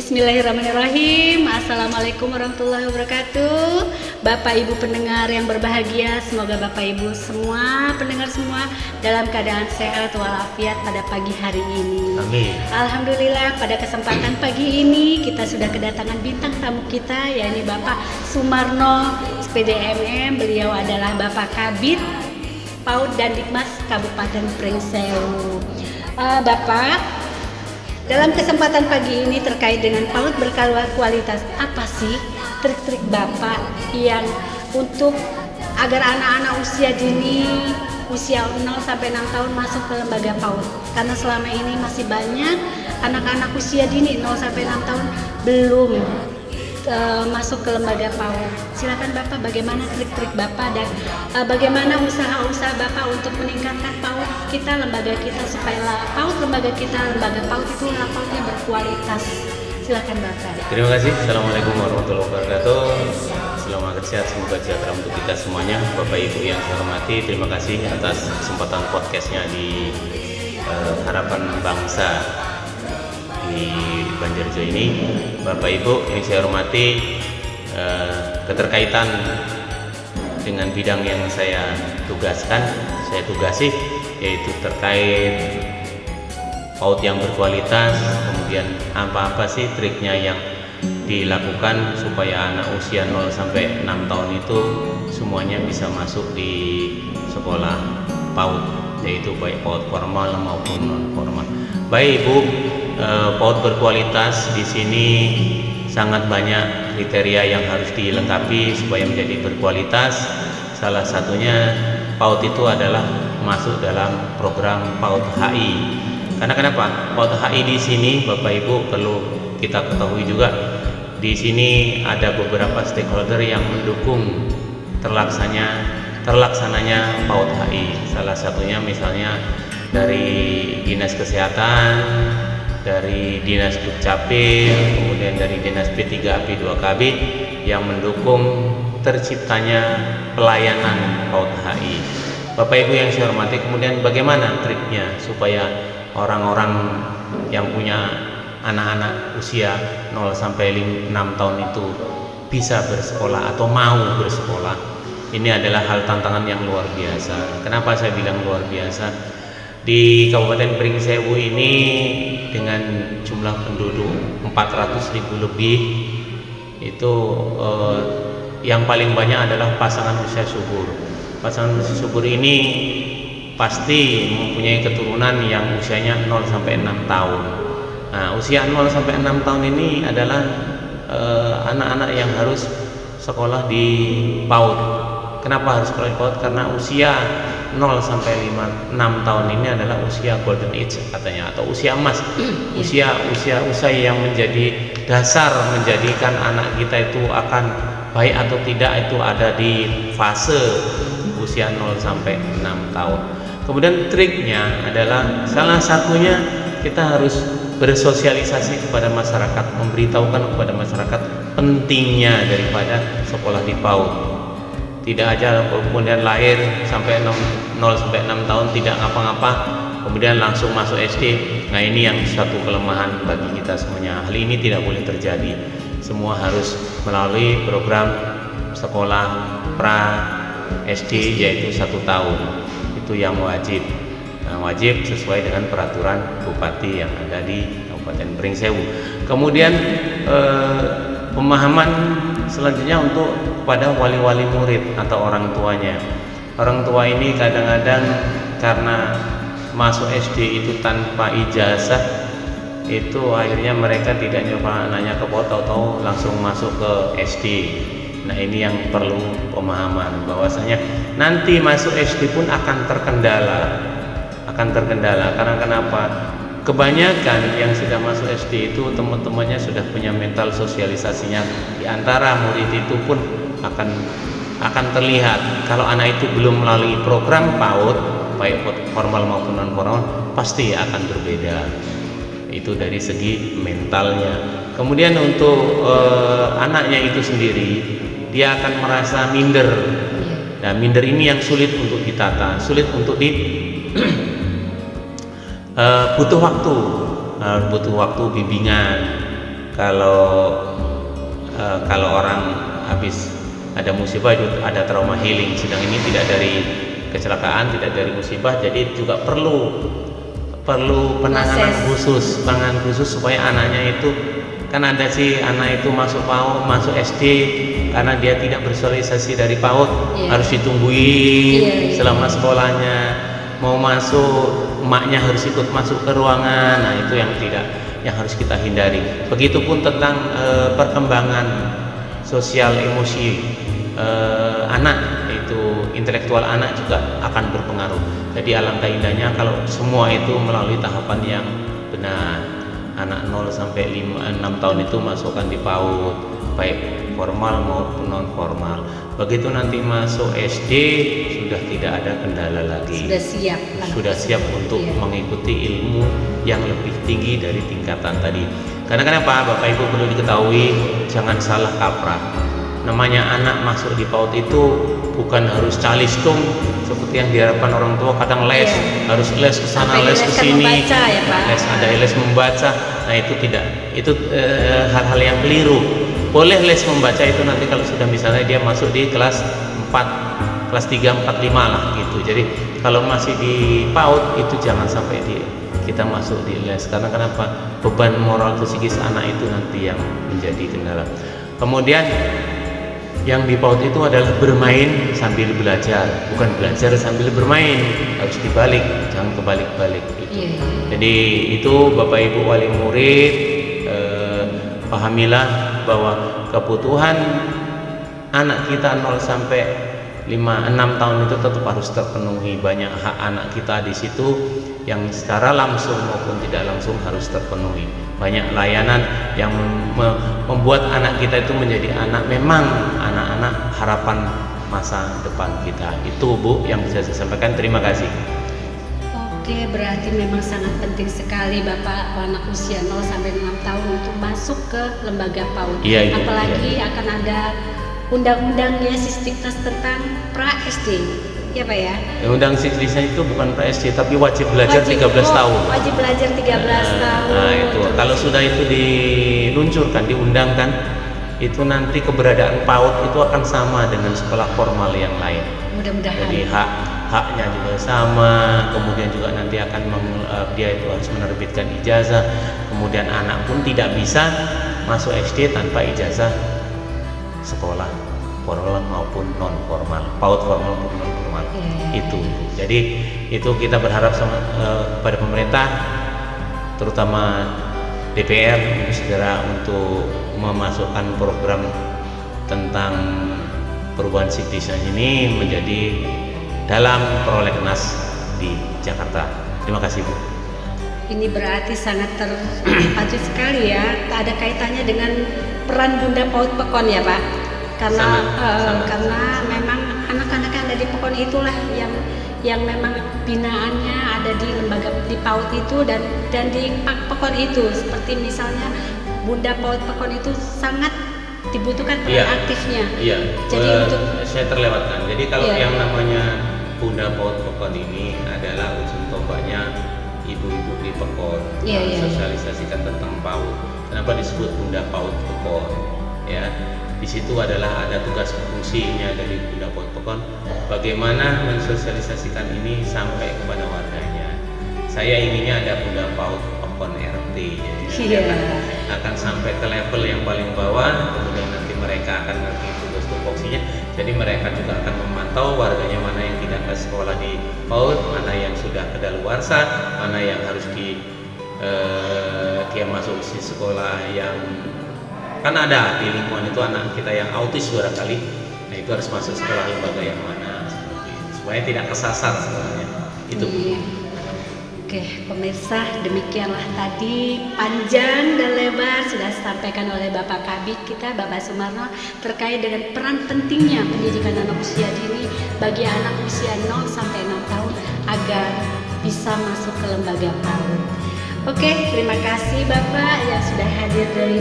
Bismillahirrahmanirrahim. Assalamualaikum warahmatullahi wabarakatuh. Bapak Ibu pendengar yang berbahagia, semoga Bapak Ibu semua pendengar semua dalam keadaan sehat walafiat pada pagi hari ini. Amin. Alhamdulillah, pada kesempatan pagi ini kita sudah kedatangan bintang tamu kita, yaitu Bapak Sumarno SPDMM. Beliau adalah Bapak Kabid PAUD dan Dikmas Kabupaten Pringsewu. Bapak, dalam kesempatan pagi ini terkait dengan PAUD berkualitas, apa sih trik-trik Bapak yang untuk agar anak-anak usia dini, usia 0 sampai 6 tahun masuk ke lembaga PAUD? Karena selama ini masih banyak anak-anak usia dini 0 sampai 6 tahun belum masuk ke lembaga PAUD. Silakan Bapak, bagaimana trik-trik Bapak dan bagaimana usaha-usaha Bapak untuk meningkatkan PAUD kita, lembaga kita, supaya lembaga PAUD itu PAUD-nya berkualitas. Silakan Bapak. Terima kasih. Assalamualaikum warahmatullahi wabarakatuh. Selamat sehat, semoga sejahtera untuk kita semuanya. Bapak Ibu yang saya hormati, terima kasih atas kesempatan podcastnya di Harapan Bangsa di Banjarjo ini. Bapak Ibu yang saya hormati, keterkaitan dengan bidang yang saya tugasi, yaitu terkait PAUD yang berkualitas. Kemudian apa sih triknya yang dilakukan supaya anak usia 0 sampai 6 tahun itu semuanya bisa masuk di sekolah PAUD, yaitu baik PAUD formal maupun non formal. Baik Ibu, PAUD berkualitas di sini sangat banyak kriteria yang harus dilengkapi supaya menjadi berkualitas. Salah satunya PAUD itu adalah masuk dalam program PAUD HI. Karena kenapa? PAUD HI di sini Bapak Ibu perlu kita ketahui juga, di sini ada beberapa stakeholder yang mendukung terlaksananya PAUD HI. Salah satunya misalnya dari Dinas Kesehatan, dari Dinas Dukcapil, kemudian dari Dinas P3AP2KB yang mendukung terciptanya pelayanan PAUD HI. Bapak Ibu yang saya hormati, kemudian bagaimana triknya supaya orang-orang yang punya anak-anak usia 0 sampai 6 tahun itu bisa bersekolah atau mau bersekolah? Ini adalah hal tantangan yang luar biasa. Kenapa saya bilang luar biasa? Di Kabupaten Pringsewu ini dengan jumlah penduduk 400.000 lebih, itu yang paling banyak adalah pasangan usia subur. Pasangan usia subur ini pasti mempunyai keturunan yang usianya 0 sampai 6 tahun. Nah, usia 0 sampai 6 tahun ini adalah anak-anak yang harus sekolah di PAUD. Kenapa harus sekolah di PAUD? Karena usia 0 sampai 6 tahun ini adalah usia golden age katanya, atau usia emas. Usia yang menjadi dasar menjadikan anak kita itu akan baik atau tidak itu ada di fase usia 0 sampai 6 tahun. Kemudian triknya adalah salah satunya kita harus bersosialisasi kepada masyarakat, memberitahukan kepada masyarakat pentingnya daripada sekolah di PAUD. Tidak aja kemudian lahir sampai 0 sampai 6 tahun tidak ngapa-ngapa kemudian langsung masuk SD. Nah, ini yang suatu kelemahan bagi kita semuanya. Hal ini tidak boleh terjadi. Semua harus melalui program sekolah pra SD, yaitu 1 tahun. Itu yang wajib. Nah, wajib sesuai dengan peraturan bupati yang ada di Kabupaten Pringsewu. Kemudian pemahaman selanjutnya untuk kepada wali-wali murid atau orang tuanya. Orang tua ini kadang-kadang karena masuk SD itu tanpa ijazah, itu akhirnya mereka tidak nyoba anaknya ke PAUD atau langsung masuk ke SD. Nah, ini yang perlu pemahaman bahwasanya nanti masuk SD pun akan terkendala. Karena kenapa? Kebanyakan yang sudah masuk SD itu teman-temannya sudah punya mental sosialisasinya. Di antara murid itu pun akan terlihat kalau anak itu belum melalui program PAUD, baik formal maupun non formal, pasti akan berbeda. Itu dari segi mentalnya. Kemudian untuk anaknya itu sendiri, dia akan merasa minder. Nah, minder ini yang sulit untuk ditata, sulit untuk butuh waktu bimbingan. kalau kalau orang habis ada musibah itu ada trauma healing, sedang ini tidak dari kecelakaan, tidak dari musibah, jadi juga perlu penanganan khusus supaya anaknya itu, kan ada sih anak itu masuk PAUD, masuk SD karena dia tidak bersosialisasi dari PAUD, harus ditungguin selama sekolahnya, mau masuk emaknya harus ikut masuk ke ruangan. Nah, itu yang harus kita hindari. Begitupun tentang perkembangan sosial emosi anak, itu intelektual anak juga akan berpengaruh. Jadi alangkah indahnya kalau semua itu melalui tahapan yang benar. Anak 0 sampai 6 tahun itu masukkan di PAUD, baik formal maupun non formal. Begitu nanti masuk SD sudah tidak ada kendala lagi. Sudah siap untuk mengikuti ilmu yang lebih tinggi dari tingkatan tadi. Karena kenapa? Bapak Ibu perlu diketahui, jangan salah kaprah. Namanya anak masuk di PAUD itu bukan harus calistung seperti yang diharapkan orang tua, kadang les, harus les ke sana, les ke sini, les membaca. Nah, itu tidak, itu hal-hal yang keliru. Boleh les membaca itu nanti kalau sudah misalnya dia masuk di kelas 4, kelas 3, 4, 5 lah gitu. Jadi kalau masih di PAUD itu jangan sampai kita masuk di les, karena kenapa? Beban moral psikis anak itu nanti yang menjadi kendala. Kemudian yang di PAUD itu adalah bermain sambil belajar, bukan belajar sambil bermain, harus dibalik, jangan kebalik-balik gitu. Jadi itu Bapak Ibu wali murid, pahamilah bahwa kebutuhan anak kita 0 sampai 5-6 tahun itu tetap harus terpenuhi. Banyak hak anak kita di situ yang secara langsung maupun tidak langsung harus terpenuhi. Banyak layanan yang membuat anak kita itu menjadi memang anak-anak harapan masa depan kita. Itu Bu yang bisa saya sampaikan. Terima kasih. Oke, berarti memang sangat penting sekali Bapak anak usia 0 sampai 6 tahun untuk masuk ke lembaga PAUD. Apalagi akan ada undang-undangnya Sisdiknas tentang pra-SD. Ya Pak ya? Undang Sisdiknas itu bukan pra-SD tapi wajib belajar 13 tahun. Wajib belajar 13 tahun. Nah, itu kalau sudah itu diluncurkan, diundangkan, itu nanti keberadaan PAUD itu akan sama dengan sekolah formal yang lain. Mudah-mudahan. Jadi haknya juga sama, kemudian juga nanti akan dia itu harus menerbitkan ijazah. Kemudian anak pun tidak bisa masuk SD tanpa ijazah sekolah formal maupun non formal, PAUD formal maupun non formal. Itu. Jadi itu kita berharap kepada pemerintah, terutama DPR, segera untuk memasukkan program tentang perubahan Sisdiknas ini menjadi dalam prolegnas di Jakarta. Terima kasih Bu. Ini berarti sangat terpacu sekali ya. Tak ada kaitannya dengan peran Bunda PAUD Pekon ya Pak. Karena memang anak-anak yang ada di Pekon itulah yang memang binaannya ada di lembaga di PAUD itu dan di Pekon itu. Seperti misalnya Bunda PAUD Pekon itu sangat dibutuhkan peran aktifnya. Jadi untuk saya terlewatkan. Jadi kalau yang namanya Bunda PAUD Pekon ini adalah ujung tombaknya ibu-ibu di Pekon, sosialisasikan tentang PAUD. Kenapa disebut Bunda PAUD Pekon? Ya, di situ adalah ada tugas fungsinya dari Bunda PAUD Pekon, bagaimana mensosialisasikan ini sampai kepada warganya. Saya inginnya ada Bunda PAUD Pekon RT, jadi akan sampai ke level yang paling bawah, kemudian nanti mereka akan ngerti tugas tupoksinya. Jadi mereka juga akan memantau warganya mana yang tidak ke sekolah di PAUD, mana yang sudah kedaluarsa, mana yang harus dia masuk di sekolah yang kan ada di lingkungan itu anak kita yang autis barangkali. Nah, itu harus masuk sekolah lembaga yang mana seperti itu, supaya tidak kesasar sebenarnya. Itu. Oke, pemirsa, demikianlah tadi panjang dan lebar sudah disampaikan oleh Bapak Kabid kita, Bapak Sumarno, terkait dengan peran pentingnya pendidikan anak usia dini bagi anak usia 0 sampai 6 tahun agar bisa masuk ke lembaga PAUD. Oke, terima kasih Bapak yang sudah hadir dari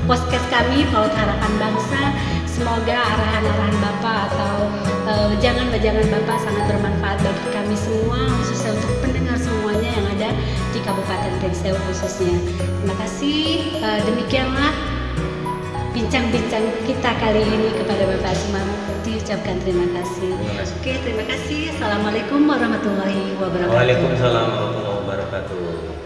podcast kami, PAUD Harapan Bangsa. Semoga arahan-arahan Bapak atau jangan Bapak sangat bermanfaat bagi kami semua, khususnya untuk pendengar semuanya yang ada di Kabupaten Pringseu khususnya. Terima kasih. Demikianlah bincang-bincang kita kali ini kepada Bapak Sumarno. Diucapkan terima kasih. Oke, terima kasih. Assalamualaikum warahmatullahi wabarakatuh. Waalaikumsalam warahmatullahi wabarakatuh.